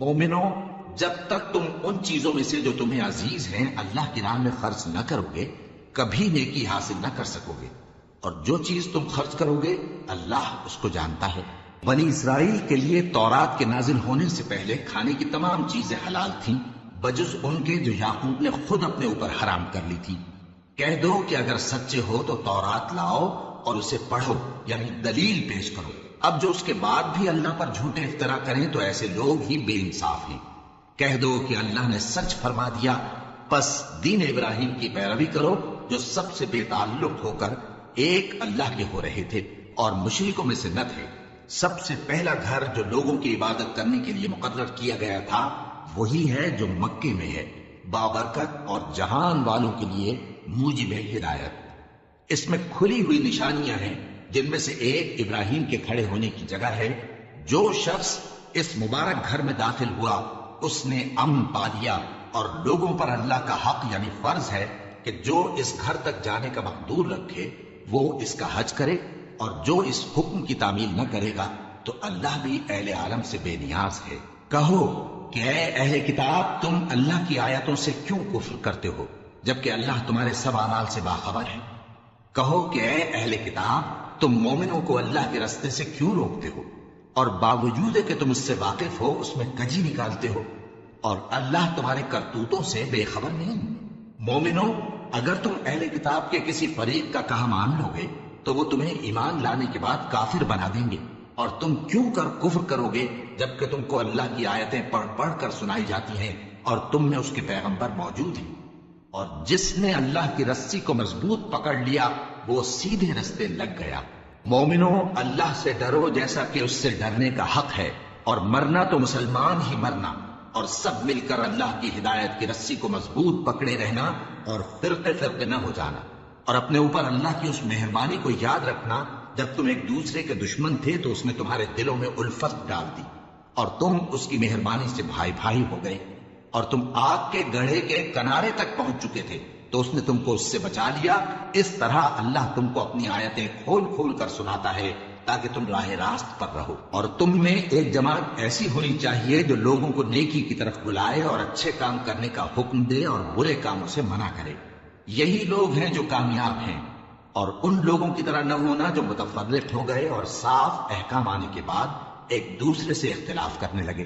مومنو، جب تک تم ان چیزوں میں سے جو تمہیں عزیز ہیں اللہ کی راہ میں خرچ نہ کرو گے کبھی نیکی حاصل نہ کر سکو گے، اور جو چیز تم خرچ کرو گے اللہ اس کو جانتا ہے۔ بنی اسرائیل کے لیے تورات کے نازل ہونے سے پہلے کھانے کی تمام چیزیں حلال تھیں بجز ان کے جو یعقوب نے خود اپنے اوپر حرام کر لی تھی۔ کہہ دو کہ اگر سچے ہو تو تورات لاؤ اور اسے پڑھو، یعنی دلیل پیش کرو۔ اب جو اس کے بعد بھی اللہ پر جھوٹے افطرا کریں تو ایسے لوگ ہی بے انصاف ہیں۔ کہہ دو کہ اللہ نے سچ فرما دیا، پس دین ابراہیم کی پیروی کرو جو سب سے بے تعلق ہو کر ایک اللہ کے ہو رہے تھے اور مشرکوں میں سے نہ تھے۔ سب سے پہلا گھر جو لوگوں کی عبادت کرنے کے لیے مقرر کیا گیا تھا وہی ہے جو مکے میں ہے، بابرکت اور جہان والوں کے لیے موجب ہدایت۔ اس میں کھلی ہوئی نشانیاں ہیں جن میں سے ایک ابراہیم کے کھڑے ہونے کی جگہ ہے۔ جو شخص اس مبارک گھر میں داخل ہوا اس نے امن پا لیا، اور لوگوں پر اللہ کا حق یعنی فرض ہے کہ جو اس گھر تک جانے کا مقدور رکھے وہ اس کا حج کرے، اور جو اس حکم کی تعمیل نہ کرے گا تو اللہ بھی اہل عالم سے بے نیاز ہے۔ کہو کہ اے اہل کتاب، تم اللہ کی آیتوں سے کیوں کفر کرتے ہو جبکہ اللہ تمہارے سب اعمال سے باخبر ہے؟ کہو کہ اے اہل کتاب، تم مومنوں کو اللہ کے راستے سے کیوں روکتے ہو، اور باوجود کہ تم اس سے واقف ہو اس میں کجی نکالتے ہو، اور اللہ تمہارے کرتوتوں سے بے خبر نہیں؟ مومنوں، اگر تم اہل کتاب کے کسی فریق کا کہا مان لو گے تو وہ تمہیں ایمان لانے کے بعد کافر بنا دیں گے، اور تم کیوں کر کفر کرو گے جبکہ تم کو اللہ کی آیتیں پڑھ پڑھ کر سنائی جاتی ہیں اور تم میں اس کے پیغمبر موجود ہیں۔ اور جس نے اللہ کی رسی کو مضبوط پکڑ لیا وہ سیدھے رستے لگ گیا۔ مومنوں، اللہ سے ڈرو جیسا کہ اس سے ڈرنے کا حق ہے، اور مرنا تو مسلمان ہی مرنا، اور سب مل کر اللہ کی ہدایت کی رسی کو مضبوط پکڑے رہنا اور فرقے فرقے نہ ہو جانا، اور اپنے اوپر اللہ کی اس مہربانی کو یاد رکھنا جب تم ایک دوسرے کے دشمن تھے تو اس نے تمہارے دلوں میں الفت ڈال دی اور تم اس کی مہربانی سے بھائی بھائی ہو گئے، اور تم آگ کے گڑھے کے کنارے تک پہنچ چکے تھے تو اس نے تم کو اس سے بچا لیا۔ اس طرح اللہ تم کو اپنی آیتیں کھول کھول کر سناتا ہے تاکہ تم راہ راست پر رہو۔ اور تم میں ایک جماعت ایسی ہونی چاہیے جو لوگوں کو نیکی کی طرف بلائے اور اچھے کام کرنے کا حکم دے اور برے کاموں سے منع کرے۔ یہی لوگ ہیں جو کامیاب ہیں، اور ان لوگوں کی طرح نہ ہونا جو متفرق ہو گئے اور صاف احکام آنے کے بعد ایک دوسرے سے اختلاف کرنے لگے۔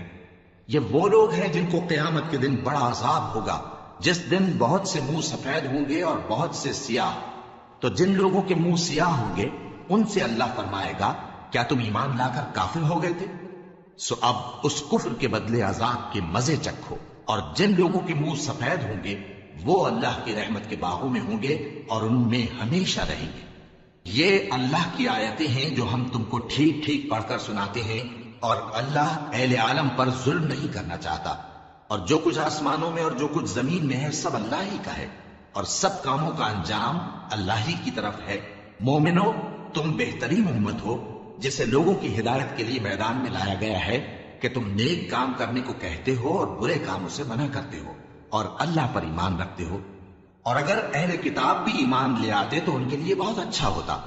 یہ وہ لوگ ہیں جن کو قیامت کے دن بڑا عذاب ہوگا، جس دن بہت سے منہ سفید ہوں گے اور بہت سے سیاہ۔ تو جن لوگوں کے منہ سیاہ ہوں گے ان سے اللہ فرمائے گا، کیا تم ایمان لا کر کافر ہو گئے تھے؟ سو اب اس کفر کے بدلے عذاب کے مزے چکھو۔ اور جن لوگوں کے منہ سفید ہوں گے وہ اللہ کی رحمت کے باغوں میں ہوں گے اور ان میں ہمیشہ رہیں گے۔ یہ اللہ کی آیتیں ہیں جو ہم تم کو ٹھیک ٹھیک پڑھ کر سناتے ہیں، اور اللہ اہل عالم پر ظلم نہیں کرنا چاہتا، اور جو کچھ آسمانوں میں اور جو کچھ زمین میں ہے سب اللہ ہی کا ہے، اور سب کاموں کا انجام اللہ ہی کی طرف ہے۔ مومنو، تم بہترین امت ہو جسے لوگوں کی ہدایت کے لیے میدان میں لایا گیا ہے کہ تم نیک کام کرنے کو کہتے ہو اور برے کاموں سے منع کرتے ہو، اور اللہ پر ایمان رکھتے ہو۔ اور اگر اہل کتاب بھی ایمان لے آتے تو ان کے لیے بہت اچھا ہوتا،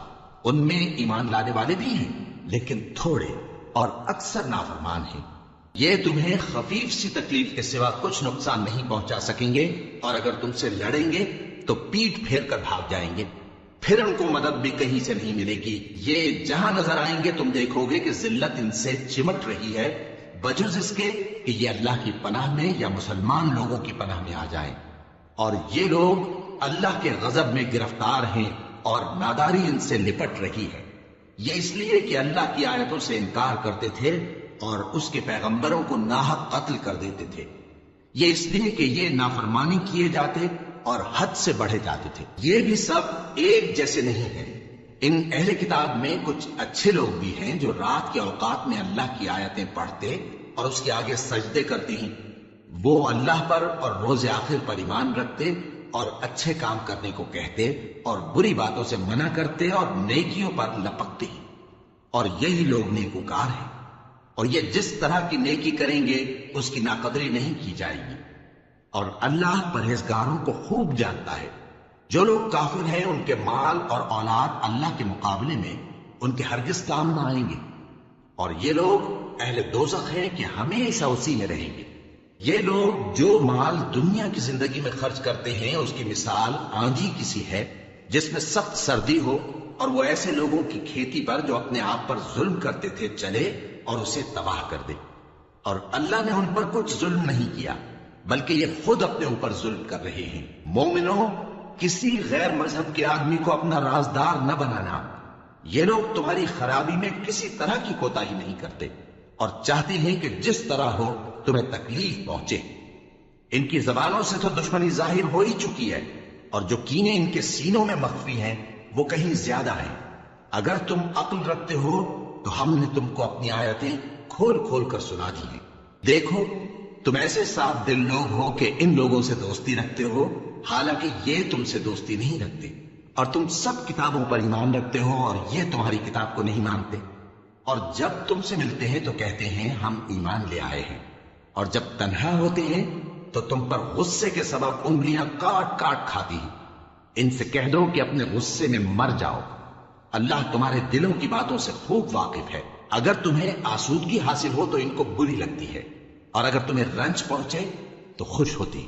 ان میں ایمان لانے والے بھی ہیں لیکن تھوڑے اور اکثر نافرمان ہیں۔ یہ تمہیں خفیف سی تکلیف کے سوا کچھ نقصان نہیں پہنچا سکیں گے، اور اگر تم سے لڑیں گے تو پیٹ پھیر کر بھاگ جائیں گے، پھر ان کو مدد بھی کہیں سے نہیں ملے گی۔ یہ جہاں نظر آئیں گے تم دیکھو گے کہ ذلت ان سے چمٹ رہی ہے، بجز اس کے کہ یہ اللہ کی پناہ میں یا مسلمان لوگوں کی پناہ میں آ جائیں۔ اور یہ لوگ اللہ کے غضب میں گرفتار ہیں اور ناداری ان سے لپٹ رہی ہے۔ یہ اس لیے کہ اللہ کی آیتوں سے انکار کرتے تھے اور اس کے پیغمبروں کو ناحق قتل کر دیتے تھے۔ یہ اس لیے کہ یہ نافرمانی کیے جاتے اور حد سے بڑھے جاتے تھے۔ یہ بھی سب ایک جیسے نہیں ہیں۔ ان اہل کتاب میں کچھ اچھے لوگ بھی ہیں جو رات کے اوقات میں اللہ کی آیتیں پڑھتے اور اس کے آگے سجدے کرتے ہیں۔ وہ اللہ پر اور روز آخر پر ایمان رکھتے اور اچھے کام کرنے کو کہتے اور بری باتوں سے منع کرتے اور نیکیوں پر لپکتے ہیں، اور یہی لوگ نیکوکار ہیں۔ اور یہ جس طرح کی نیکی کریں گے اس کی ناقدری نہیں کی جائے گی، اور اللہ پرہیزگاروں کو خوب جانتا ہے۔ جو لوگ کافر ہیں ان کے مال اور اولاد اللہ کے مقابلے میں ان کے ہرگز کام نہ آئیں گے، اور یہ لوگ اہل دوزخ ہیں کہ ہمیشہ اسی میں رہیں گے۔ یہ لوگ جو مال دنیا کی زندگی میں خرچ کرتے ہیں اس کی مثال آندھی کسی ہے جس میں سخت سردی ہو اور وہ ایسے لوگوں کی کھیتی پر جو اپنے آپ پر ظلم کرتے تھے چلے اور اسے تباہ کر دے۔ اور اللہ نے ان پر کچھ ظلم نہیں کیا بلکہ یہ خود اپنے اوپر ظلم کر رہے ہیں۔ مومنوں، کسی غیر مذہب کے آدمی کو اپنا رازدار نہ بنانا۔ یہ لوگ تمہاری خرابی میں کسی طرح کی کوتاہی نہیں کرتے اور چاہتے ہیں کہ جس طرح ہو تمہیں تکلیف پہنچے۔ ان کی زبانوں سے تو دشمنی ظاہر ہو ہی چکی ہے اور جو کینے ان کے سینوں میں مخفی ہیں وہ کہیں زیادہ ہیں۔ اگر تم عقل رکھتے ہو تو ہم نے تم کو اپنی آیتیں کھول کھول کر سنا دی ہیں۔ دیکھو، تم ایسے صاف دل لوگ ہو کہ ان لوگوں سے دوستی رکھتے ہو حالانکہ یہ تم سے دوستی نہیں رکھتے، اور تم سب کتابوں پر ایمان رکھتے ہو اور یہ تمہاری کتاب کو نہیں مانتے، اور جب تم سے ملتے ہیں تو کہتے ہیں ہم ایمان لے آئے ہیں، اور جب تنہا ہوتے ہیں تو تم پر غصے کے سبب انگلیاں کاٹ کاٹ کھاتی ہیں۔ ان سے کہہ دو کہ اپنے غصے میں مر جاؤ، اللہ تمہارے دلوں کی باتوں سے خوب واقف ہے۔ اگر تمہیں آسودگی حاصل ہو تو ان کو بری لگتی ہے، اور اگر تمہیں رنج پہنچے تو خوش ہوتی،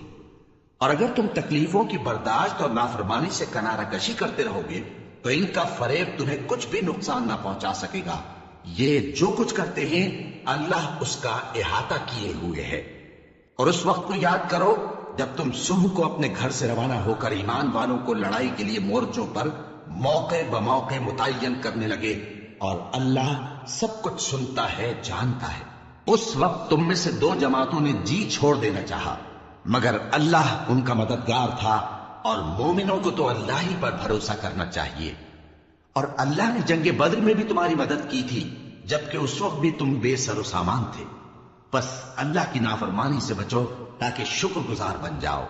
اور اگر تم تکلیفوں کی برداشت اور نافرمانی سے کنارہ کشی کرتے رہو گے تو ان کا فریب تمہیں کچھ بھی نقصان نہ پہنچا سکے گا۔ یہ جو کچھ کرتے ہیں اللہ اس کا احاطہ کیے ہوئے ہے۔ اور اس وقت کو یاد کرو جب تم صبح کو اپنے گھر سے روانہ ہو کر ایمان والوں کو لڑائی کے لیے مورچوں پر موقع بموقع متعین کرنے لگے، اور اللہ سب کچھ سنتا ہے، جانتا ہے۔ اس وقت تم میں سے دو جماعتوں نے جی چھوڑ دینا چاہا، مگر اللہ ان کا مددگار تھا، اور مومنوں کو تو اللہ ہی پر بھروسہ کرنا چاہیے۔ اور اللہ نے جنگ بدر میں بھی تمہاری مدد کی تھی جبکہ اس وقت بھی تم بے سر و سامان تھے۔ بس اللہ کی نافرمانی سے بچو تاکہ شکر گزار بن جاؤ۔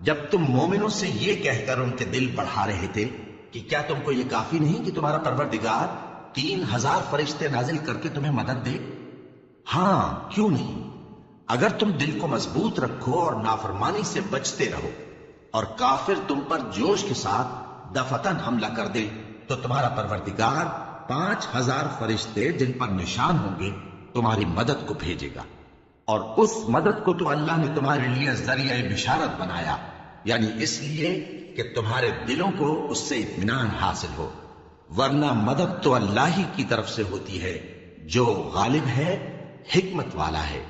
جب تم مومنوں سے یہ کہہ کر ان کے دل بڑھا رہے تھے کہ کیا تم کو یہ کافی نہیں کہ تمہارا پروردگار 3000 فرشتے نازل کر کے تمہیں مدد دے؟ ہاں، کیوں نہیں؟ اگر تم دل کو مضبوط رکھو اور نافرمانی سے بچتے رہو اور کافر تم پر جوش کے ساتھ دفتن حملہ کر دے تو تمہارا پروردگار 5000 فرشتے جن پر نشان ہوں گے تمہاری مدد کو بھیجے گا، اور اس مدد کو تو اللہ نے تمہارے لیے ذریعہ بشارت بنایا، یعنی اس لیے کہ تمہارے دلوں کو اس سے اطمینان حاصل ہو، ورنہ مدد تو اللہ ہی کی طرف سے ہوتی ہے جو غالب ہے، حکمت والا ہے۔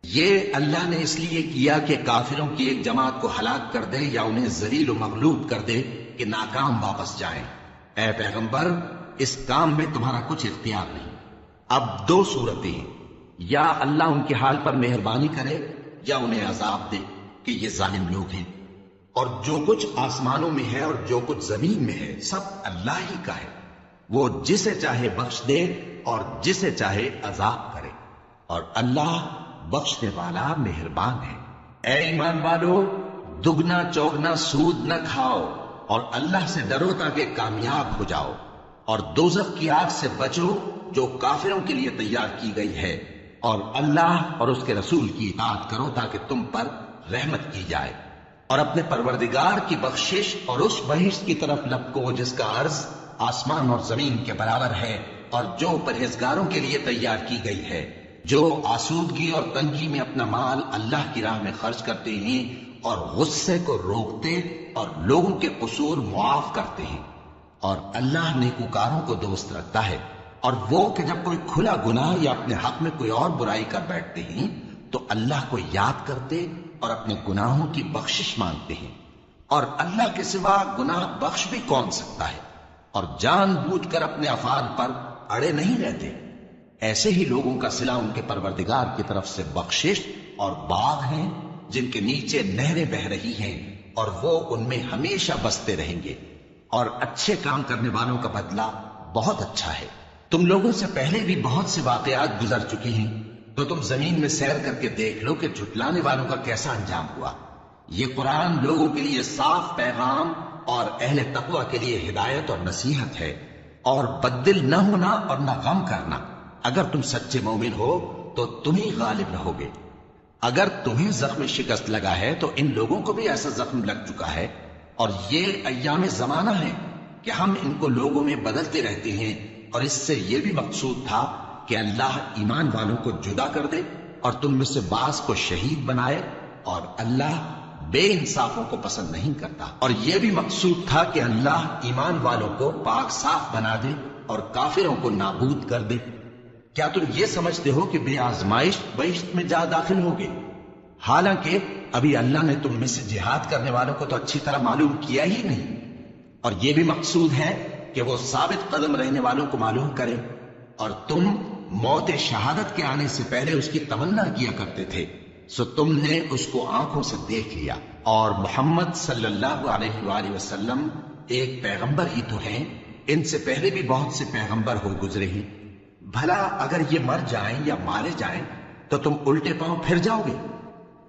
یہ اللہ نے اس لیے کیا کہ کافروں کی ایک جماعت کو ہلاک کر دے یا انہیں ذلیل و مغلوب کر دے کہ ناکام واپس جائیں۔ اے پیغمبر، اس کام میں تمہارا کچھ اختیار نہیں۔ اب دو صورتیں ہیں، یا اللہ ان کے حال پر مہربانی کرے یا انہیں عذاب دے کہ یہ ظالم لوگ ہیں، اور جو کچھ آسمانوں میں ہے اور جو کچھ زمین میں ہے سب اللہ ہی کا ہے، وہ جسے چاہے بخش دے اور جسے چاہے عذاب کرے، اور اللہ بخشنے والا مہربان ہے۔ اے ایمان والو، دگنا چوگنا سود نہ کھاؤ اور اللہ سے ڈرو تاکہ کامیاب ہو جاؤ، اور دوزخ کی آگ سے بچو جو کافروں کے لیے تیار کی گئی ہے، اور اللہ اور اس کے رسول کی اطاعت کرو تاکہ تم پر رحمت کی جائے، اور اپنے پروردگار کی بخشش اور اس بہشت کی طرف لپکو جس کا عرض آسمان اور زمین کے برابر ہے، اور جو پرہیزگاروں کے لیے تیار کی گئی ہے، جو آسودگی اور تنگی میں اپنا مال اللہ کی راہ میں خرچ کرتے ہیں اور غصے کو روکتے اور لوگوں کے قصور معاف کرتے ہیں، اور اللہ نیکوکاروں کو دوست رکھتا ہے۔ اور وہ کہ جب کوئی کھلا گناہ یا اپنے حق میں کوئی اور برائی کر بیٹھتے ہیں تو اللہ کو یاد کرتے اور اپنے گناہوں کی بخشش مانگتے ہیں، اور اللہ کے سوا گناہ بخش بھی کون سکتا ہے، اور جان بوجھ کر اپنے افعال پر اڑے نہیں رہتے۔ ایسے ہی لوگوں کا صلہ ان کے پروردگار کی طرف سے بخشش اور باغ ہیں جن کے نیچے نہریں بہ رہی ہیں، اور وہ ان میں ہمیشہ بستے رہیں گے، اور اچھے کام کرنے والوں کا بدلہ بہت اچھا ہے۔ تم لوگوں سے پہلے بھی بہت سے واقعات گزر چکے ہیں، تو تم زمین میں سیر کر کے دیکھ لو کہ جھٹلانے والوں کا کیسا انجام ہوا۔ یہ قرآن لوگوں کے لیے صاف پیغام اور اہل تقوی کے لیے ہدایت اور نصیحت ہے، اور بددل نہ ہونا اور نہ غم کرنا۔ اگر تم سچے مومن ہو تو تم ہی غالب رہو گے۔ اگر تمہیں زخم شکست لگا ہے تو ان لوگوں کو بھی ایسا زخم لگ چکا ہے، اور یہ ایام زمانہ ہے کہ ہم ان کو لوگوں میں بدلتے رہتے ہیں، اور اس سے یہ بھی مقصود تھا کہ اللہ ایمان والوں کو جدا کر دے اور تم میں سے بعض کو شہید بنائے، اور اللہ بے انصافوں کو پسند نہیں کرتا۔ اور یہ بھی مقصود تھا کہ اللہ ایمان والوں کو پاک صاف بنا دے اور کافروں کو نابود کر دے۔ کیا تم یہ سمجھتے ہو کہ بے آزمائش بہشت میں جا داخل ہوگے؟ حالانکہ ابھی اللہ نے تم میں سے جہاد کرنے والوں کو تو اچھی طرح معلوم کیا ہی نہیں، اور یہ بھی مقصود ہے کہ وہ ثابت قدم رہنے والوں کو معلوم کرے، اور تم موت شہادت کے آنے سے پہلے اس کی تمنا کیا کرتے تھے، سو تم نے اس کو آنکھوں سے دیکھ لیا۔ اور محمد صلی اللہ علیہ وآلہ وسلم ایک پیغمبر ہی تو ہیں، ان سے پہلے بھی بہت سے پیغمبر ہو گزرے ہیں۔ بھلا اگر یہ مر جائیں یا مارے جائیں تو تم الٹے پاؤں پھر جاؤ گے؟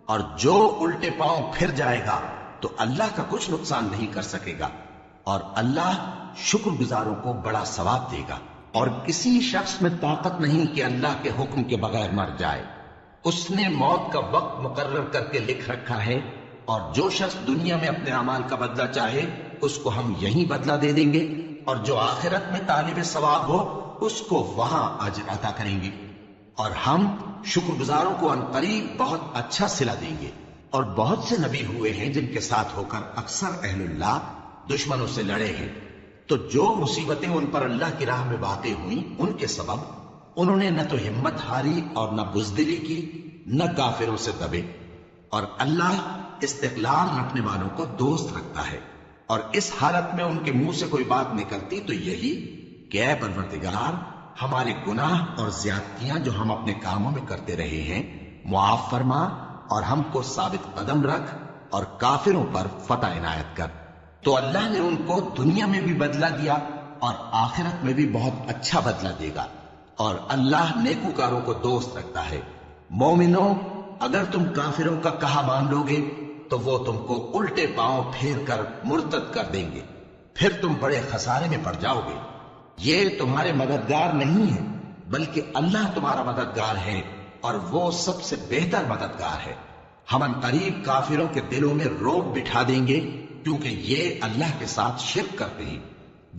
اور جو الٹے پاؤں پھر جائے گا تو اللہ کا کچھ نقصان نہیں کر سکے گا، اور اللہ شکر گزاروں کو بڑا ثواب دے گا۔ اور کسی شخص میں طاقت نہیں کہ اللہ کے حکم کے بغیر مر جائے، اس نے موت کا وقت مقرر کر کے لکھ رکھا ہے، اور جو شخص دنیا میں اپنے اعمال کا بدلہ چاہے اس کو ہم یہیں بدلہ دے دیں گے، اور جو آخرت میں طالب ثواب ہو اس کو وہاں اجر عطا کریں گے، اور ہم شکر گزاروں کو عنقریب بہت اچھا صلہ دیں گے۔ اور بہت سے نبی ہوئے ہیں جن کے ساتھ ہو کر اکثر اہل اللہ دشمنوں سے لڑے ہیں، تو جو مصیبتیں ان پر اللہ کی راہ میں واقع ہوئیں ان کے سبب انہوں نے نہ تو ہمت ہاری اور نہ بزدلی کی، نہ کافروں سے دبے۔ اور اللہ استقلال رکھنے والوں کو دوست رکھتا ہے، اور اس حالت میں ان کے منہ سے کوئی بات نکلتی تو یہی کہ اے پروردگار، ہمارے گناہ اور زیادتیاں جو ہم اپنے کاموں میں کرتے رہے ہیں معاف فرما، اور ہم کو ثابت قدم رکھ، اور کافروں پر فتح عنایت کر۔ تو اللہ نے ان کو دنیا میں بھی بدلہ دیا اور آخرت میں بھی بہت اچھا بدلہ دے گا، اور اللہ نیکوکاروں کو دوست رکھتا ہے۔ مومنوں، اگر تم کافروں کا کہا مان لو گے تو وہ تم کو الٹے پاؤں پھیر کر مرتد کر دیں گے، پھر تم بڑے خسارے میں پڑ جاؤ گے۔ یہ تمہارے مددگار نہیں ہے بلکہ اللہ تمہارا مددگار ہے، اور وہ سب سے بہتر مددگار ہے۔ ہم عنقریب کافروں کے دلوں میں رعب بٹھا دیں گے، کیونکہ یہ اللہ کے ساتھ شرک کرتے ہیں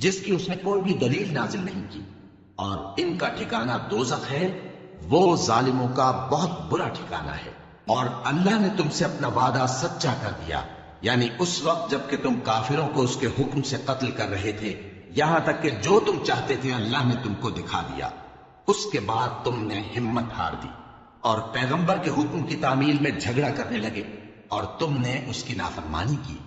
جس کی اس نے کوئی بھی دلیل نازل نہیں کی، اور ان کا ٹھکانہ دوزخ ہے، وہ ظالموں کا بہت برا ٹھکانہ ہے۔ اور اللہ نے تم سے اپنا وعدہ سچا کر دیا، یعنی اس وقت جب کہ تم کافروں کو اس کے حکم سے قتل کر رہے تھے، یہاں تک کہ جو تم چاہتے تھے اللہ نے تم کو دکھا دیا۔ اس کے بعد تم نے ہمت ہار دی اور پیغمبر کے حکم کی تعمیل میں جھگڑا کرنے لگے، اور تم نے اس کی نافرمانی کی۔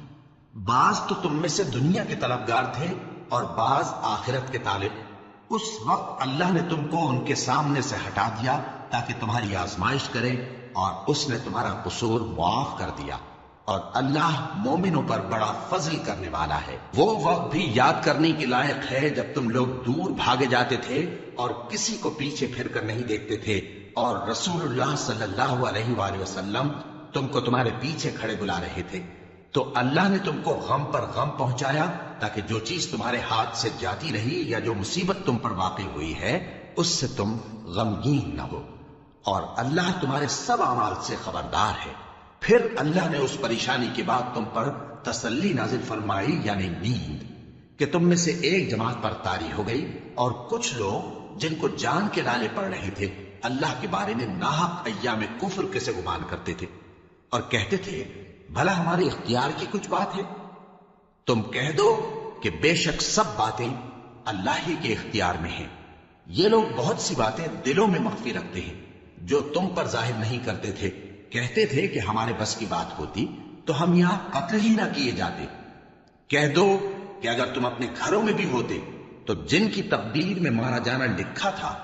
بعض تو تم میں سے دنیا کے طلبگار تھے اور بعض آخرت کے طالب۔ اس وقت اللہ نے تم کو ان کے سامنے سے ہٹا دیا تاکہ تمہاری آزمائش کرے، اور اس نے تمہارا قصور معاف کر دیا، اور اللہ مومنوں پر بڑا فضل کرنے والا ہے۔ وہ وقت بھی یاد کرنے کے لائق ہے جب تم لوگ دور بھاگے جاتے تھے اور کسی کو پیچھے پھر کر نہیں دیکھتے تھے، اور رسول اللہ صلی اللہ علیہ وآلہ وسلم تم کو تمہارے پیچھے کھڑے بلا رہے تھے، تو اللہ نے تم کو غم پر غم پہنچایا تاکہ جو چیز تمہارے ہاتھ سے جاتی رہی یا جو مصیبت تم پر واقع ہوئی ہے اس سے تم غمگین نہ ہو، اور اللہ تمہارے سب اعمال سے خبردار ہے۔ پھر اللہ نے اس پریشانی کے بعد تم پر تسلی نازل فرمائی، یعنی نیند، کہ تم میں سے ایک جماعت پر طاری ہو گئی، اور کچھ لوگ جن کو جان کے لالے پڑ رہے تھے اللہ کے بارے میں ناحق ایام کفر کے سے گمان کرتے تھے، اور کہتے تھے بھلا ہمارے اختیار کی کچھ بات ہے؟ تم کہہ دو کہ بے شک سب باتیں اللہ ہی کے اختیار میں ہیں۔ یہ لوگ بہت سی باتیں دلوں میں مخفی رکھتے ہیں جو تم پر ظاہر نہیں کرتے تھے۔ کہتے تھے کہ ہمارے بس کی بات ہوتی تو ہم یہاں قتل ہی نہ کیے جاتے۔ کہہ دو کہ اگر تم اپنے گھروں میں بھی ہوتے تو جن کی تقدیر میں مارا جانا لکھا تھا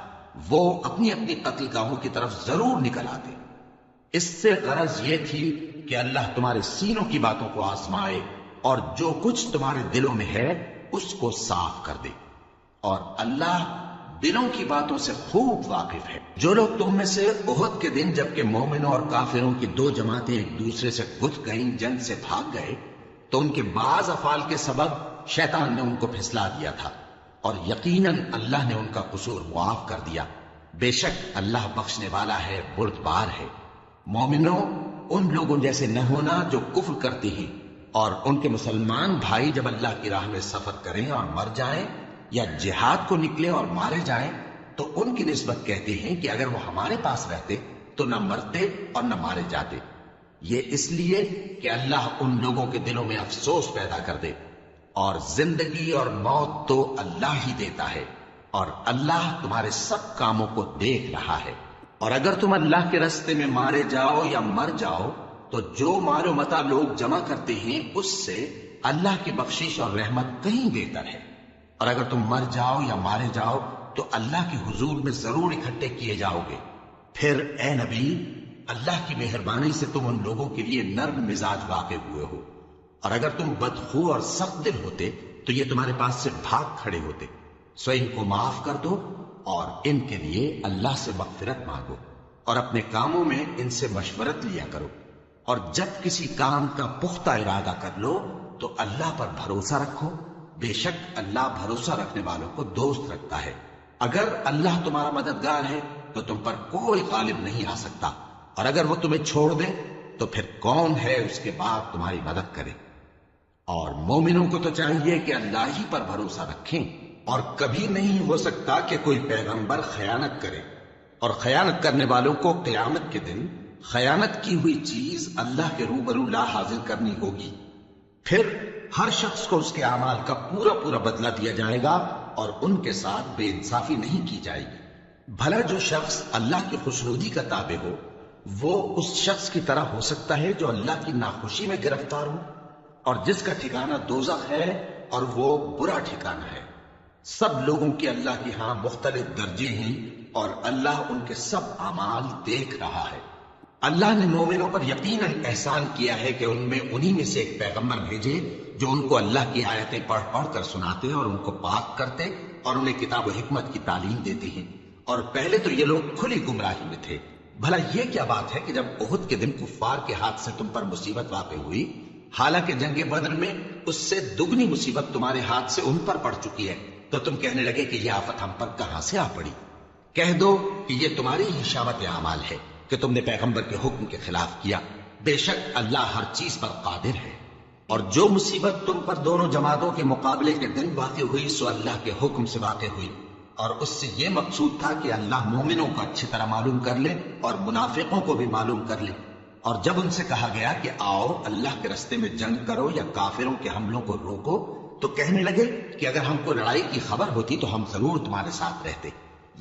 وہ اپنی اپنی قتل گاہوں کی طرف ضرور نکل آتے۔ اس سے غرض یہ تھی کہ اللہ تمہارے سینوں کی باتوں کو آزمائے اور جو کچھ تمہارے دلوں میں ہے اس کو صاف کر دے، اور اللہ دلوں کی باتوں سے خوب واقف ہے۔ جو لوگ تم میں سے احد کے دن جبکہ مومنوں اور کافروں کی دو جماعتیں ایک دوسرے سے گتھ گئیں جنگ سے بھاگ گئے تو ان کے بعض افعال کے سبب شیطان نے ان کو پھسلا دیا تھا، اور یقیناً اللہ نے ان کا قصور معاف کر دیا۔ بے شک اللہ بخشنے والا ہے، بردبار ہے۔ مومنوں، ان لوگوں جیسے نہ ہونا جو کفر کرتے ہیں، اور ان کے مسلمان بھائی جب اللہ کی راہ میں سفر کریں اور مر جائیں یا جہاد کو نکلے اور مارے جائیں تو ان کی نسبت کہتے ہیں کہ اگر وہ ہمارے پاس رہتے تو نہ مرتے اور نہ مارے جاتے. یہ اس لیے کہ اللہ ان لوگوں کے دلوں میں افسوس پیدا کر دے. اور زندگی اور موت تو اللہ ہی دیتا ہے، اور اللہ تمہارے سب کاموں کو دیکھ رہا ہے. اور اگر تم اللہ کے راستے میں مارے جاؤ یا مر جاؤ تو جو مال و متاع لوگ جمع کرتے ہیں اس سے اللہ کی بخشش اور رحمت کہیں بہتر ہے. اور اگر تم مر جاؤ یا مارے جاؤ تو اللہ کے حضور میں ضرور اکٹھے کیے جاؤ گے. پھر اے نبی، اللہ کی مہربانی سے تم ان لوگوں کے لیے نرم مزاج واقع ہوئے ہو، اور اگر تم بدخو اور سخت دل ہوتے تو یہ تمہارے پاس سے بھاگ کھڑے ہوتے. سو ان کو معاف کر دو اور ان کے لیے اللہ سے مغفرت مانگو، اور اپنے کاموں میں ان سے مشورت لیا کرو. اور جب کسی کام کا پختہ ارادہ کر لو تو اللہ پر بھروسہ رکھو، بے شک اللہ بھروسہ رکھنے والوں کو دوست رکھتا ہے. اگر اللہ تمہارا مددگار ہے تو تم پر کوئی غالب نہیں آ سکتا، اور اگر وہ تمہیں چھوڑ دے تو پھر کون ہے اس کے بعد تمہاری مدد کرے. اور مومنوں کو تو چاہیے کہ اللہ ہی پر بھروسہ رکھیں، اور کبھی نہیں ہو سکتا کہ کوئی پیغمبر خیانت کرے. اور خیانت کرنے والوں کو قیامت کے دن خیانت کی ہوئی چیز اللہ کے روبرو لا حاضر کرنی ہوگی. پھر ہر شخص کو اس کے اعمال کا پورا پورا بدلہ دیا جائے گا، اور ان کے ساتھ بے انصافی نہیں کی جائے گی. بھلا جو شخص اللہ کی خوشنودی کا تابع ہو وہ اس شخص کی طرح ہو سکتا ہے جو اللہ کی ناخوشی میں گرفتار ہو، اور جس کا ٹھکانہ دوزخ ہے اور وہ برا ٹھکانہ ہے. سب لوگوں کے اللہ کے ہاں مختلف درجے ہیں، اور اللہ ان کے سب اعمال دیکھ رہا ہے. اللہ نے مومنوں پر یقیناً احسان کیا ہے کہ ان میں انہی میں سے ایک پیغمبر بھیجے جو ان کو اللہ کی آیتیں پڑھ پڑھ کر سناتے اور ان کو پاک کرتے اور انہیں کتاب و حکمت کی تعلیم دیتے ہیں. اور پہلے تو یہ لوگ کھلی گمراہی میں تھے. بھلا یہ کیا بات ہے کہ جب احد کے دن کفار کے ہاتھ سے تم پر مصیبت واقع ہوئی، حالانکہ جنگ بدر میں اس سے دگنی مصیبت تمہارے ہاتھ سے ان پر پڑ چکی ہے، تو تم کہنے لگے کہ یہ آفت ہم پر کہاں سے آ پڑی؟ کہہ دو کہ یہ تمہاری ہی شاوت اعمال ہے کہ تم نے پیغمبر کے حکم کے خلاف کیا. بے شک اللہ ہر چیز پر قادر ہے. اور جو مصیبت تم پر دونوں جماعتوں کے مقابلے کے دن واقع ہوئی سو اللہ کے حکم سے واقع ہوئی، اور اس سے یہ مقصود تھا کہ اللہ مومنوں کو اچھی طرح معلوم کر لے اور منافقوں کو بھی معلوم کر لے. اور جب ان سے کہا گیا کہ آؤ اللہ کے راستے میں جنگ کرو یا کافروں کے حملوں کو روکو، تو کہنے لگے کہ اگر ہم کو لڑائی کی خبر ہوتی تو ہم ضرور تمہارے ساتھ رہتے.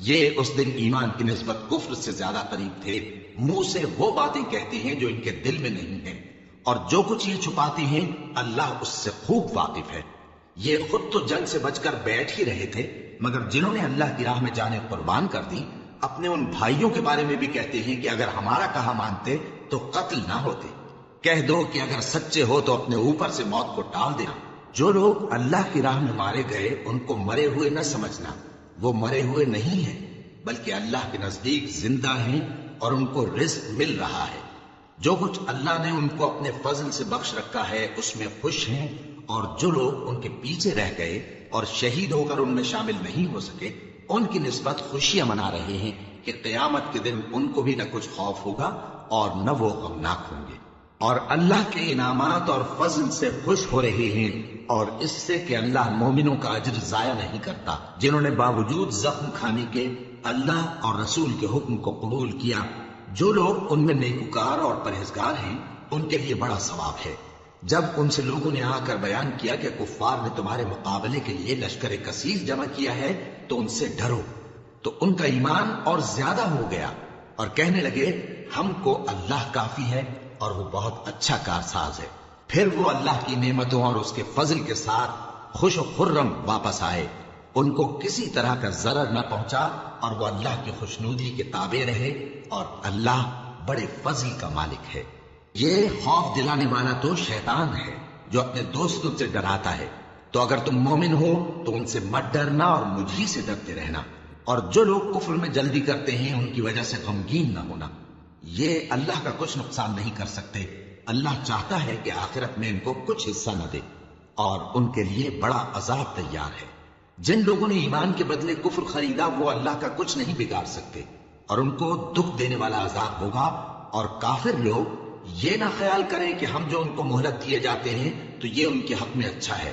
یہ اس دن ایمان کی نسبت کفر سے زیادہ قریب تھے. منہ سے وہ باتیں کہتے ہیں جو ان کے دل میں نہیں ہیں، اور جو کچھ یہ چھپاتے ہیں اللہ اس سے خوب واقف ہے. یہ خود تو جنگ سے بچ کر بیٹھ ہی رہے تھے، مگر جنہوں نے اللہ کی راہ میں جانیں قربان کر دی اپنے ان بھائیوں کے بارے میں بھی کہتے ہیں کہ اگر ہمارا کہا مانتے تو قتل نہ ہوتے. کہہ دو کہ اگر سچے ہو تو اپنے اوپر سے موت کو ٹال دینا. جو لوگ اللہ کی راہ میں مارے گئے ان کو مرے ہوئے نہ سمجھنا، وہ مرے ہوئے نہیں ہیں بلکہ اللہ کے نزدیک زندہ ہیں اور ان کو رزق مل رہا ہے. جو کچھ اللہ نے ان کو اپنے فضل سے بخش رکھا ہے اس میں خوش ہیں، اور جو لوگ ان کے پیچھے رہ گئے اور شہید ہو کر ان میں شامل نہیں ہو سکے ان کی نسبت خوشیاں منا رہے ہیں کہ قیامت کے دن ان کو بھی نہ کچھ خوف ہوگا اور نہ وہ غمناک ہوں گے. اور اللہ کے انعامات اور فضل سے خوش ہو رہے ہیں، اور اس سے کہ اللہ مومنوں کا اجر ضائع نہیں کرتا جنہوں نے باوجود زخم کھانے کے اللہ اور رسول کے حکم کو قبول کیا. جو لوگ ان میں نیکوکار اور پرہیزگار ہیں ان کے لیے بڑا ثواب ہے. جب ان سے لوگوں نے آ کر بیان کیا کہ کفار نے تمہارے مقابلے کے لیے لشکر کثیر جمع کیا ہے تو ان سے ڈرو، تو ان کا ایمان اور زیادہ ہو گیا اور کہنے لگے ہم کو اللہ کافی ہے اور وہ بہت اچھا کارساز ہے. پھر وہ اللہ کی نعمتوں اور اس کے فضل کے ساتھ خوش و خرم واپس آئے. ان کو کسی طرح کا ضرر نہ پہنچا اور وہ اللہ کی خوشنودی کے تابع رہے، اور اللہ بڑے فضل کا مالک ہے. یہ خوف دلانے والا تو شیطان ہے جو اپنے دوستوں سے ڈراتا ہے. تو اگر تم مومن ہو تو ان سے مت ڈرنا اور مجھ ہی سے ڈرتے رہنا. اور جو لوگ کفر میں جلدی کرتے ہیں ان کی وجہ سے غمگین نہ ہونا. یہ اللہ کا کچھ نقصان نہیں کر سکتے. اللہ چاہتا ہے کہ آخرت میں ان کو کچھ حصہ نہ دے، اور ان کے لیے بڑا عذاب تیار ہے. جن لوگوں نے ایمان کے بدلے کفر خریدا وہ اللہ کا کچھ نہیں بگاڑ سکتے، اور ان کو دکھ دینے والا عذاب ہوگا. اور کافر لوگ یہ نہ خیال کریں کہ ہم جو ان کو مہلت دیے جاتے ہیں تو یہ ان کے حق میں اچھا ہے.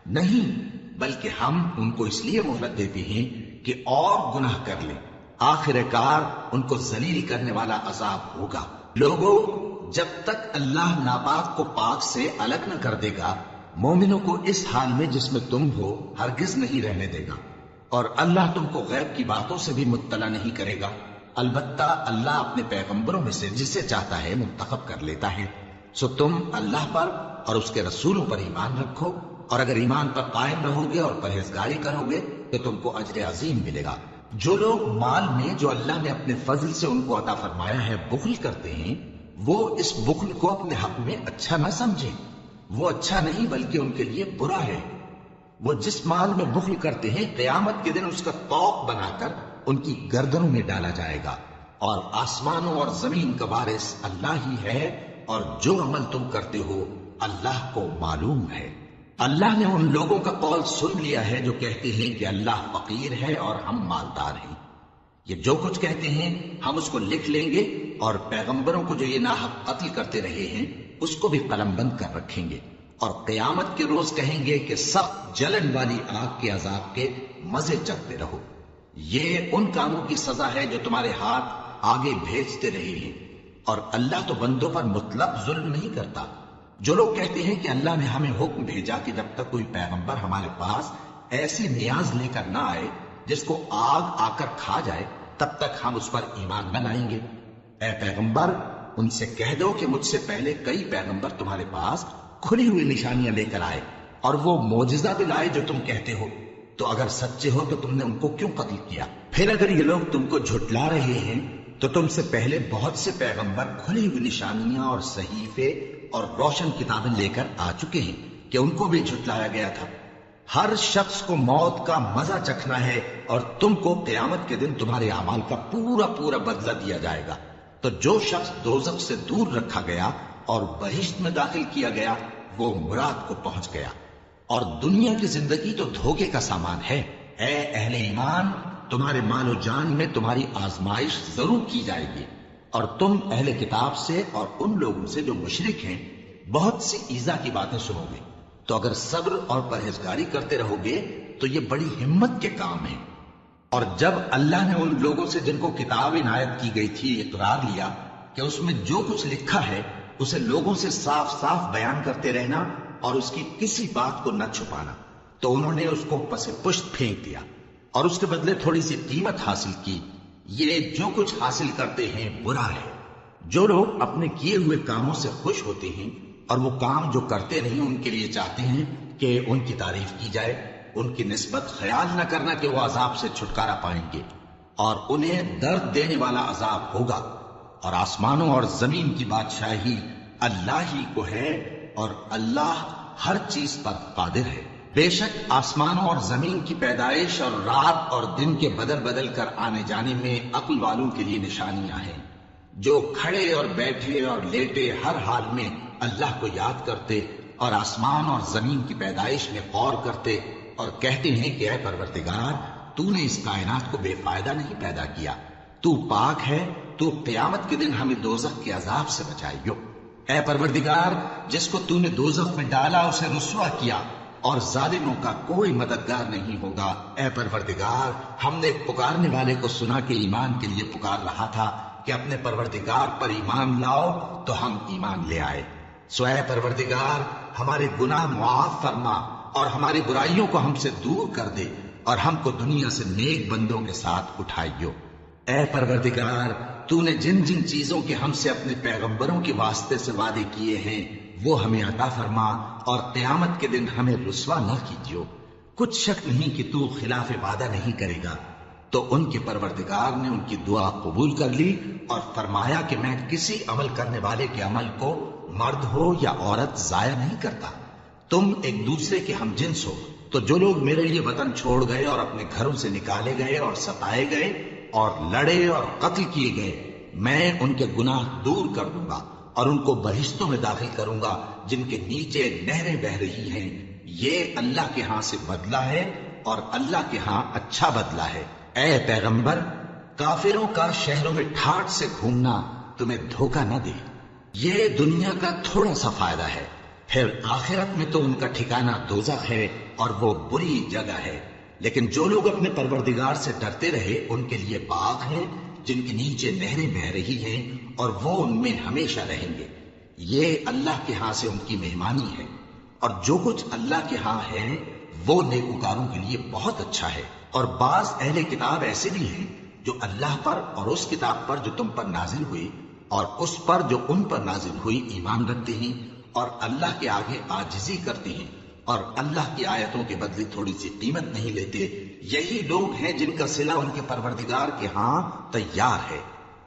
نہیں، بلکہ ہم ان کو اس لیے مہلت دیتے ہیں کہ اور گناہ کر لیں، آخر کار ان کو ذلیل کرنے والا عذاب ہوگا۔ لوگوں، جب تک اللہ ناپاک کو پاک سے الگ نہ کر دے گا، مومنوں کو اس حال میں جس میں تم ہو ہرگز نہیں رہنے دے گا، اور اللہ تم کو غیب کی باتوں سے بھی مطلع نہیں کرے گا۔ البتہ اللہ اپنے پیغمبروں میں سے جسے چاہتا ہے منتخب کر لیتا ہے۔ سو تم اللہ پر اور اس کے رسولوں پر ایمان رکھو، اور اگر ایمان پر قائم رہو گے اور پرہیزگاری کرو گے تو تم کو اجر عظیم ملے گا۔ جو لوگ مال میں جو اللہ نے اپنے فضل سے ان کو عطا فرمایا ہے بخل کرتے ہیں، وہ اس بخل کو اپنے حق میں اچھا نہ سمجھیں، وہ اچھا نہیں بلکہ ان کے لیے برا ہے۔ وہ جس مال میں بخل کرتے ہیں قیامت کے دن اس کا طوق بنا کر ان کی گردنوں میں ڈالا جائے گا، اور آسمانوں اور زمین کا وارث اللہ ہی ہے، اور جو عمل تم کرتے ہو اللہ کو معلوم ہے۔ اللہ نے ان لوگوں کا قول سن لیا ہے جو کہتے ہیں کہ اللہ فقیر ہے اور ہم مالدار ہیں۔ یہ جو کچھ کہتے ہیں ہم اس کو لکھ لیں گے، اور پیغمبروں کو جو یہ ناحق قتل کرتے رہے ہیں اس کو بھی قلم بند کر رکھیں گے، اور قیامت کے روز کہیں گے کہ سخت جلن والی آگ کے عذاب کے مزے چکھتے رہو۔ یہ ان کاموں کی سزا ہے جو تمہارے ہاتھ آگے بھیجتے رہے ہیں، اور اللہ تو بندوں پر مطلق ظلم نہیں کرتا۔ جو لوگ کہتے ہیں کہ اللہ نے ہمیں حکم بھیجا کہ جب تک کوئی پیغمبر ہمارے پاس ایسی نیاز لے کر نہ آئے جس کو آگ آ کر کھا جائے تب تک ہم اس پر ایمان نہ لائیں گے۔ اے پیغمبر، ان سے کہہ دو کہ مجھ سے پہلے کئی پیغمبر تمہارے پاس کھلی ہوئی نشانیاں لے کر آئے، اور وہ معجزہ بھی لائے جو تم کہتے ہو، تو اگر سچے ہو تو تم نے ان کو کیوں قتل کیا؟ پھر اگر یہ لوگ تم کو جھٹلا رہے ہیں تو تم سے پہلے بہت سے پیغمبر کھلی ہوئی نشانیاں اور صحیفے اور روشن کتابیں لے کر آ چکے ہیں کہ ان کو بھی جھٹلایا گیا تھا۔ ہر شخص کو موت کا مزہ چکھنا ہے، اور تم کو قیامت کے دن تمہارے اعمال کا پورا پورا بدلہ دیا جائے گا۔ تو جو شخص دوزخ سے دور رکھا گیا اور بہشت میں داخل کیا گیا وہ مراد کو پہنچ گیا، اور دنیا کی زندگی تو دھوکے کا سامان ہے۔ اے اہل ایمان، تمہارے مال و جان میں تمہاری آزمائش ضرور کی جائے گی، اور تم اہل کتاب سے اور ان لوگوں سے جو مشرک ہیں بہت سی ایذا کی باتیں سنو گے، تو اگر صبر اور پرہیزگاری کرتے رہو گے تو یہ بڑی ہمت کے کام ہیں۔ اور جب اللہ نے ان لوگوں سے جن کو کتاب عنایت کی گئی تھی اقرار لیا کہ اس میں جو کچھ لکھا ہے اسے لوگوں سے صاف صاف بیان کرتے رہنا اور اس کی کسی بات کو نہ چھپانا، تو انہوں نے اس کو پس پشت پھینک دیا اور اس کے بدلے تھوڑی سی قیمت حاصل کی۔ یہ جو کچھ حاصل کرتے ہیں برا ہے۔ جو لوگ اپنے کیے ہوئے کاموں سے خوش ہوتے ہیں اور وہ کام جو کرتے نہیں ان کے لیے چاہتے ہیں کہ ان کی تعریف کی جائے، ان کی نسبت خیال نہ کرنا کہ وہ عذاب سے چھٹکارا پائیں گے، اور انہیں درد دینے والا عذاب ہوگا۔ اور آسمانوں اور زمین کی بادشاہی اللہ ہی کو ہے، اور اللہ ہر چیز پر قادر ہے۔ بے شک آسمانوں اور زمین کی پیدائش اور رات اور دن کے بدل بدل کر آنے جانے میں عقل والوں کے لیے نشانیاں ہیں، جو کھڑے اور بیٹھے اور لیٹے ہر حال میں اللہ کو یاد کرتے اور آسمان اور زمین کی پیدائش میں غور کرتے اور کہتے ہیں کہ اے پروردگار، تو نے اس کائنات کو بے فائدہ نہیں پیدا کیا، تو پاک ہے، تو قیامت کے دن ہمیں دوزخ کے عذاب سے بچائیو۔ اے پروردگار، جس کو تو نے دوزخ میں ڈالا اسے رسوا کیا، اور ظالموں کا کوئی مددگار نہیں ہوگا۔ اے پروردگار، ہم نے ایک پکارنے والے کو سنا کہ ایمان کے لیے پکار رہا تھا کہ اپنے پروردگار پر ایمان لاؤ، تو ہم ایمان لے آئے۔ سو اے پروردگار، ہمارے گناہ معاف فرما اور ہماری برائیوں کو ہم سے دور کر دے، اور ہم کو دنیا سے نیک بندوں کے ساتھ اٹھائیو۔ اے پروردگار، تو نے جن جن چیزوں کے ہم سے اپنے پیغمبروں کے واسطے سے وعدے کیے ہیں وہ ہمیں عطا فرما، اور قیامت کے دن ہمیں رسوا نہ کیجیو۔ کچھ شک نہیں کہ تو خلاف وعدہ نہیں کرے گا۔ تو ان کے پروردگار نے ان کی دعا قبول کر لی اور فرمایا کہ میں کسی عمل کرنے والے کے عمل کو مرد ہو یا عورت ضائع نہیں کرتا۔ تم ایک دوسرے کے ہم جنس ہو، تو جو لوگ میرے لیے وطن چھوڑ گئے اور اپنے گھروں سے نکالے گئے اور ستائے گئے اور لڑے اور قتل کیے گئے، میں ان کے گناہ دور کر دوں گا اور ان کو بہشتوں میں داخل کروں گا جن کے نیچے نہریں بہہ رہی ہیں۔ یہ اللہ کے ہاں سے بدلہ ہے، اور اللہ کے ہاں اچھا بدلہ ہے۔ اے پیغمبر، کافروں کا شہروں میں ٹھاٹ سے گھومنا تمہیں دھوکہ نہ دے۔ یہ دنیا کا تھوڑا سا فائدہ ہے، پھر آخرت میں تو ان کا ٹھکانہ دوزخ ہے، اور وہ بری جگہ ہے۔ لیکن جو لوگ اپنے پروردگار سے ڈرتے رہے ان کے لیے باغ ہیں جن کے نیچے نہریں بہ رہی ہیں اور وہ ان میں ہمیشہ رہیں گے. یہ اللہ کے ہاں سے ان کی مہمانی ہے، اور جو کچھ اللہ کے ہاں ہے وہ نیکوکاروں کے لیے بہت اچھا ہے. اور بعض اہل کتاب ایسے بھی ہیں جو اللہ پر اور اس کتاب پر جو تم پر نازل ہوئی اور اس پر جو ان پر نازل ہوئی ایمان رکھتے ہیں، اور اللہ کے آگے عاجزی کرتے ہیں، اور اللہ کی آیتوں کے بدلے تھوڑی سی قیمت نہیں لیتے. یہی لوگ ہیں جن کا صلہ ان کے پروردگار کے ہاں تیار ہے،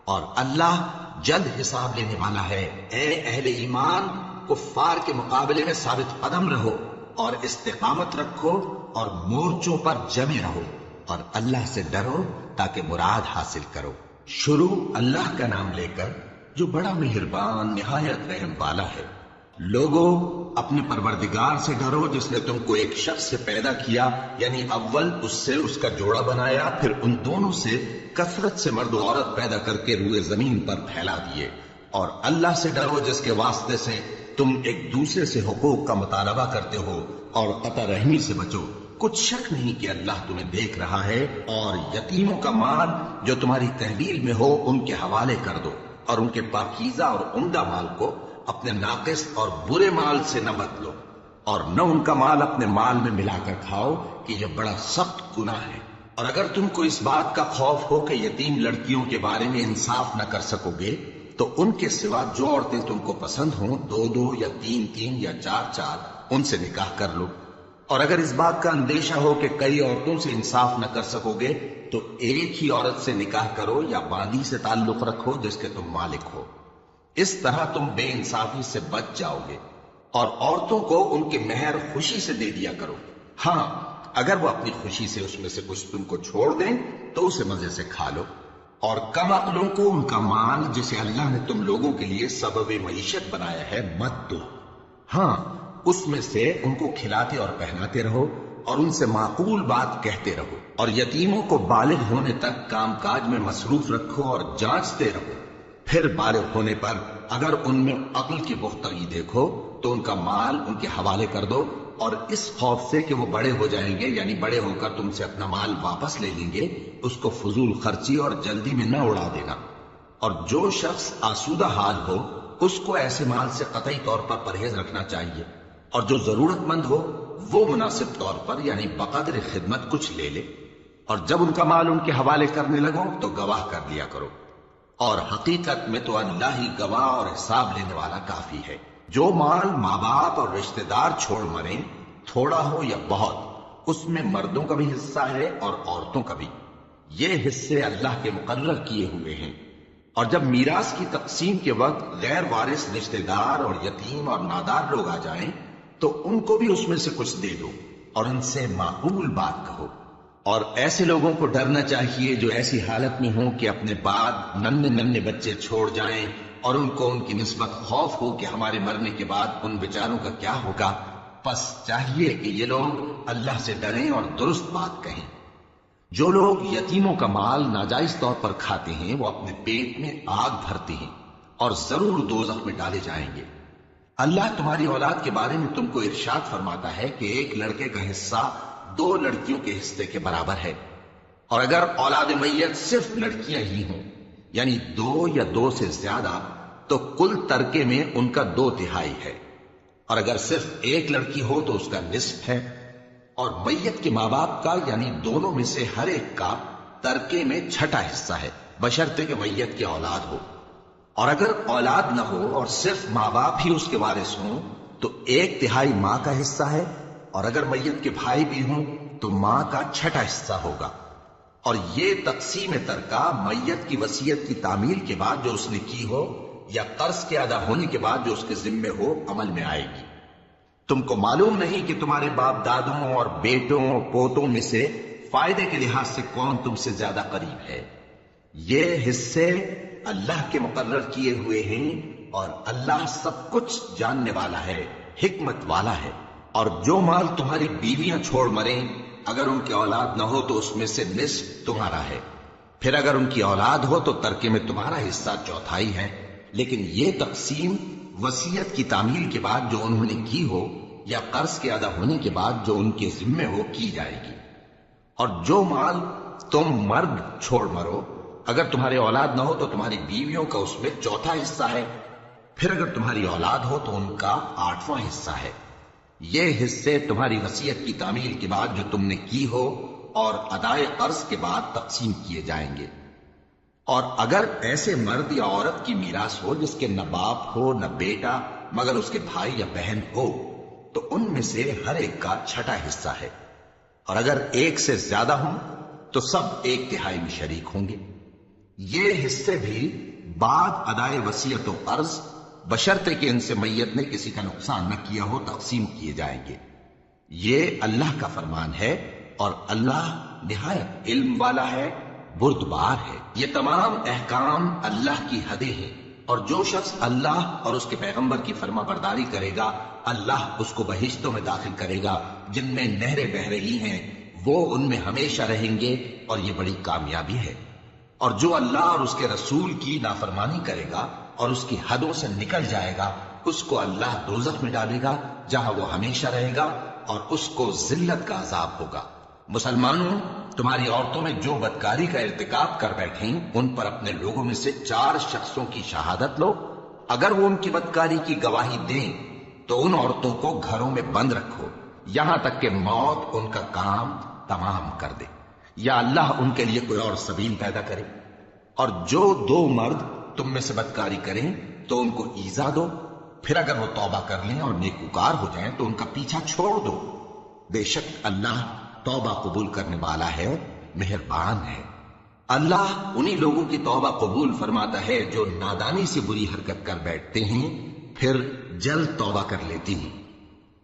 اور اللہ جلد حساب لینے والا ہے. اے اہل ایمان، کفار کے مقابلے میں ثابت قدم رہو اور استقامت رکھو اور مورچوں پر جمے رہو، اور اللہ سے ڈرو تاکہ مراد حاصل کرو. شروع اللہ کا نام لے کر جو بڑا مہربان نہایت رحم والا ہے. لوگوں، اپنے پروردگار سے ڈرو جس نے تم کو ایک شخص سے پیدا کیا، یعنی اول اس سے اس کا جوڑا بنایا، پھر ان دونوں سے کثرت سے مرد و عورت پیدا کر کے روئے زمین پر پھیلا دیے. اور اللہ سے ڈرو جس کے واسطے سے تم ایک دوسرے سے حقوق کا مطالبہ کرتے ہو، اور قطع رحمی سے بچو. کچھ شک نہیں کہ اللہ تمہیں دیکھ رہا ہے. اور یتیموں کا مال جو تمہاری تحویل میں ہو ان کے حوالے کر دو، اور ان کے پاکیزہ اور عمدہ مال کو اپنے ناقص اور برے مال سے نہ بدلو، اور نہ ان کا مال اپنے مال میں ملا کر کھاؤ کہ یہ بڑا سخت گناہ ہے. اور اگر تم کو اس بات کا خوف ہو کہ یتیم لڑکیوں کے بارے میں انصاف نہ کر سکو گے تو ان کے سوا جو عورتیں تم کو پسند ہوں، 2 یا 3 یا 4 ان سے نکاح کر لو. اور اگر اس بات کا اندیشہ ہو کہ کئی عورتوں سے انصاف نہ کر سکو گے تو ایک ہی عورت سے نکاح کرو یا باندی سے تعلق رکھو جس کے تم مالک ہو. اس طرح تم بے انصافی سے بچ جاؤ گے. اور عورتوں کو ان کے مہر خوشی سے دے دیا کرو. ہاں، اگر وہ اپنی خوشی سے اس میں سے کچھ تم کو چھوڑ دیں تو اسے مزے سے کھا لو. اور کم عقلوں کو ان کا مال جسے اللہ نے تم لوگوں کے لیے سبب معیشت بنایا ہے مت دو. ہاں، اس میں سے ان کو کھلاتے اور پہناتے رہو اور ان سے معقول بات کہتے رہو. اور یتیموں کو بالغ ہونے تک کام کاج میں مصروف رکھو اور جانچتے رہو. پھر بالغ ہونے پر اگر ان میں عقل کی پختگی دیکھو تو ان کا مال ان کے حوالے کر دو، اور اس خوف سے کہ وہ بڑے ہو جائیں گے، یعنی بڑے ہو کر تم سے اپنا مال واپس لے لیں گے، اس کو فضول خرچی اور جلدی میں نہ اڑا دینا. اور جو شخص آسودہ حال ہو اس کو ایسے مال سے قطعی طور پر پرہیز رکھنا چاہیے. اور جو ضرورت مند ہو وہ مناسب طور پر یعنی بقدر خدمت کچھ لے لے. اور جب ان کا مال ان کے حوالے کرنے لگو تو گواہ کر لیا کرو. اور حقیقت میں تو اللہ ہی گواہ اور حساب لینے والا کافی ہے. جو مال ماں باپ اور رشتہ دار چھوڑ مریں، تھوڑا ہو یا بہت، اس میں مردوں کا بھی حصہ ہے اور عورتوں کا بھی. یہ حصے اللہ کے مقرر کیے ہوئے ہیں. اور جب میراث کی تقسیم کے وقت غیر وارث رشتہ دار اور یتیم اور نادار لوگ آ جائیں تو ان کو بھی اس میں سے کچھ دے دو اور ان سے معقول بات کہو. اور ایسے لوگوں کو ڈرنا چاہیے جو ایسی حالت میں ہوں کہ اپنے بعد ننھے بچے چھوڑ جائیں اور ان کو ان کی نسبت خوف ہو کہ ہمارے مرنے کے بعد ان بیچاروں کا کیا ہوگا. پس چاہیے کہ یہ لوگ اللہ سے ڈریں اور درست بات کہیں. جو لوگ یتیموں کا مال ناجائز طور پر کھاتے ہیں وہ اپنے پیٹ میں آگ بھرتے ہیں اور ضرور دوزخ میں ڈالے جائیں گے. اللہ تمہاری اولاد کے بارے میں تم کو ارشاد فرماتا ہے کہ ایک لڑکے کا حصہ 2 لڑکیوں کے حصے کے برابر ہے. اور اگر اولاد میت صرف لڑکیاں ہی ہوں یعنی 2 یا 2 سے زیادہ تو کل ترکے میں ان کا 2/3 ہے. اور اگر صرف ایک لڑکی ہو تو اس کا نصف ہے. اور میت کے ماں باپ کا یعنی دونوں میں سے ہر ایک کا ترکے میں 6واں حصہ ہے بشرطے کہ میت کی اولاد ہو. اور اگر اولاد نہ ہو اور صرف ماں باپ ہی اس کے وارث ہوں تو 1/3 ماں کا حصہ ہے. اور اگر میت کے بھائی بھی ہوں تو ماں کا 6واں حصہ ہوگا. اور یہ تقسیم ترکہ میت کی وصیت کی تعمیل کے بعد جو اس نے کی ہو یا قرض کے ادا ہونے کے بعد جو اس کے ذمے ہو عمل میں آئے گی. تم کو معلوم نہیں کہ تمہارے باپ دادوں اور بیٹوں اور پوتوں میں سے فائدے کے لحاظ سے کون تم سے زیادہ قریب ہے. یہ حصے اللہ کے مقرر کیے ہوئے ہیں اور اللہ سب کچھ جاننے والا ہے، حکمت والا ہے. اور جو مال تمہاری بیویاں چھوڑ مریں اگر ان کی اولاد نہ ہو تو اس میں سے نصف تمہارا ہے. پھر اگر ان کی اولاد ہو تو ترکے میں تمہارا حصہ 1/4 ہے. لیکن یہ تقسیم وصیت کی تعمیل کے بعد جو انہوں نے کی ہو یا قرض کے ادا ہونے کے بعد جو ان کے ذمے ہو کی جائے گی. اور جو مال تم مرد چھوڑ مرو، اگر تمہاری اولاد نہ ہو تو تمہاری بیویوں کا اس میں چوتھا حصہ ہے، پھر اگر تمہاری اولاد ہو تو ان کا 8واں حصہ ہے۔ یہ حصے تمہاری وصیت کی تعمیل کے بعد جو تم نے کی ہو اور ادائے قرض کے بعد تقسیم کیے جائیں گے۔ اور اگر ایسے مرد یا عورت کی میراث ہو جس کے نہ باپ ہو نہ بیٹا مگر اس کے بھائی یا بہن ہو تو ان میں سے ہر ایک کا 6واں حصہ ہے، اور اگر ایک سے زیادہ ہوں تو سب 1/3 میں شریک ہوں گے۔ یہ حصے بھی بعد ادائے وصیت و قرض بشرطے کہ ان سے میت نے کسی کا نقصان نہ کیا ہو تقسیم کیے جائیں گے۔ یہ اللہ کا فرمان ہے اور اللہ نہایت علم والا ہے، بردبار ہے۔ یہ تمام احکام اللہ کی حدیں ہیں، اور جو شخص اللہ اور اس کے پیغمبر کی فرما برداری کرے گا اللہ اس کو بہشتوں میں داخل کرے گا جن میں نہریں بہہ رہی ہیں، وہ ان میں ہمیشہ رہیں گے، اور یہ بڑی کامیابی ہے۔ اور جو اللہ اور اس کے رسول کی نافرمانی کرے گا اور اس کی حدوں سے نکل جائے گا اس کو اللہ دوزخ میں ڈالے گا جہاں وہ ہمیشہ رہے گا، اور اس کو ذلت کا عذاب ہوگا۔ مسلمانوں، تمہاری عورتوں میں جو بدکاری کا ارتکاب کر بیٹھیں ان پر اپنے لوگوں میں سے 4 شخصوں کی شہادت لو۔ اگر وہ ان کی بدکاری کی گواہی دیں تو ان عورتوں کو گھروں میں بند رکھو یہاں تک کہ موت ان کا کام تمام کر دے، یا اللہ ان کے لیے کوئی اور سبیل پیدا کرے۔ اور جو 2 مرد تم میں سے بدکاری کریں تو ان کو ایذا دو، پھر اگر وہ توبہ کر لیں اور نیکوکار ہو جائیں تو ان کا پیچھا چھوڑ دو۔ بے شک اللہ توبہ قبول کرنے والا ہے، مہربان ہے۔ اللہ انہی لوگوں کی توبہ قبول فرماتا ہے جو نادانی سے بری حرکت کر بیٹھتے ہیں پھر جلد توبہ کر لیتے ہیں،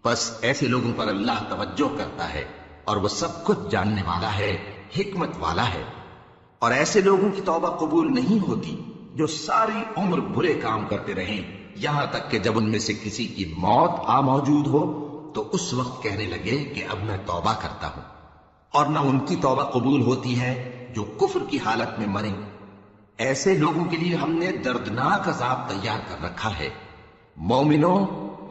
بس ایسے لوگوں پر اللہ توجہ کرتا ہے اور وہ سب کچھ جاننے والا ہے، حکمت والا ہے۔ اور ایسے لوگوں کی توبہ قبول نہیں ہوتی جو ساری عمر برے کام کرتے رہیں یہاں تک کہ جب ان میں سے کسی کی موت آ موجود ہو تو اس وقت کہنے لگے کہ اب میں توبہ کرتا ہوں۔ اور نہ ان کی توبہ قبول ہوتی ہے جو کفر کی حالت میں مریں۔ ایسے لوگوں کے لیے ہم نے دردناک عذاب تیار کر رکھا ہے۔ مومنوں،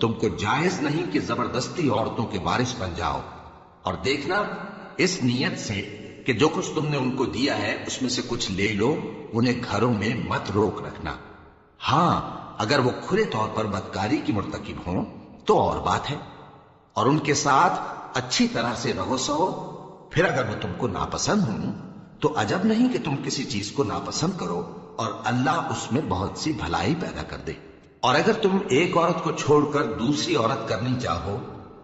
تم کو جائز نہیں کہ زبردستی عورتوں کے وارث بن جاؤ، اور دیکھنا اس نیت سے کہ جو کچھ تم نے ان کو دیا ہے اس میں سے کچھ لے لو، انہیں گھروں میں مت روک رکھنا۔ ہاں، اگر وہ کھلے طور پر بدکاری کی مرتکب ہوں تو اور بات ہے، اور ان کے ساتھ اچھی طرح سے رہو سہو۔ پھر اگر وہ تم کو ناپسند ہوں تو عجب نہیں کہ تم کسی چیز کو ناپسند کرو اور اللہ اس میں بہت سی بھلائی پیدا کر دے۔ اور اگر تم ایک عورت کو چھوڑ کر دوسری عورت کرنی چاہو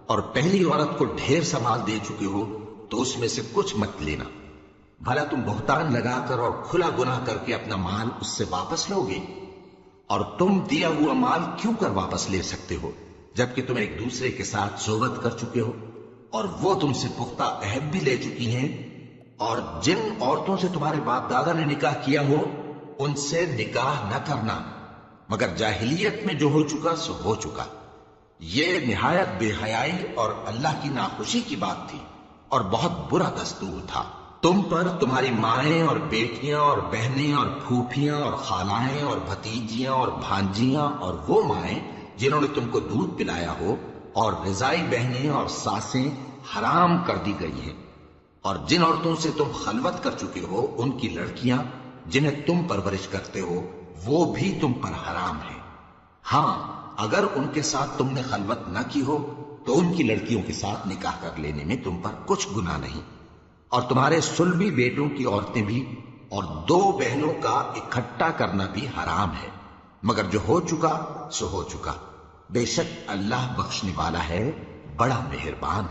اور پہلی عورت کو ڈھیر سنبھال دے چکے ہو تو اس میں سے کچھ مت لینا، بھلا تم بہتان لگا کر اور کھلا گناہ کر کے اپنا مال اس سے واپس لو گے؟ اور تم دیا ہوا مال کیوں کر واپس لے سکتے ہو جبکہ تم ایک دوسرے کے ساتھ صحبت کر چکے ہو اور وہ تم سے پختہ عہد بھی لے چکی ہیں؟ اور جن عورتوں سے تمہارے باپ دادا نے نکاح کیا ہو ان سے نکاح نہ کرنا مگر جاہلیت میں جو ہو چکا سو ہو چکا۔ یہ نہایت بے حیائی اور اللہ کی ناخوشی کی بات تھی اور بہت برا دستور تھا۔ تم پر تمہاری مائیں اور بیٹیاں اور بہنیں اور پھوپھیاں اور خالائیں اور بھتیجیاں اور بھانجیاں اور وہ مائیں جنہوں نے تم کو دودھ پلایا ہو اور رضائی بہنیں اور ساسیں حرام کر دی گئی ہیں، اور جن عورتوں سے تم خلوت کر چکے ہو ان کی لڑکیاں جنہیں تم پرورش کرتے ہو وہ بھی تم پر حرام ہیں۔ ہاں، اگر ان کے ساتھ تم نے خلوت نہ کی ہو تو ان کی لڑکیوں کے ساتھ نکاح کر لینے میں تم پر کچھ گناہ نہیں۔ اور تمہارے صلبی بیٹوں کی عورتیں بھی اور 2 بہنوں کا اکٹھا کرنا بھی حرام ہے، مگر جو ہو چکا سو ہو چکا۔ بے شک اللہ بخشنے والا ہے، بڑا مہربان ہے۔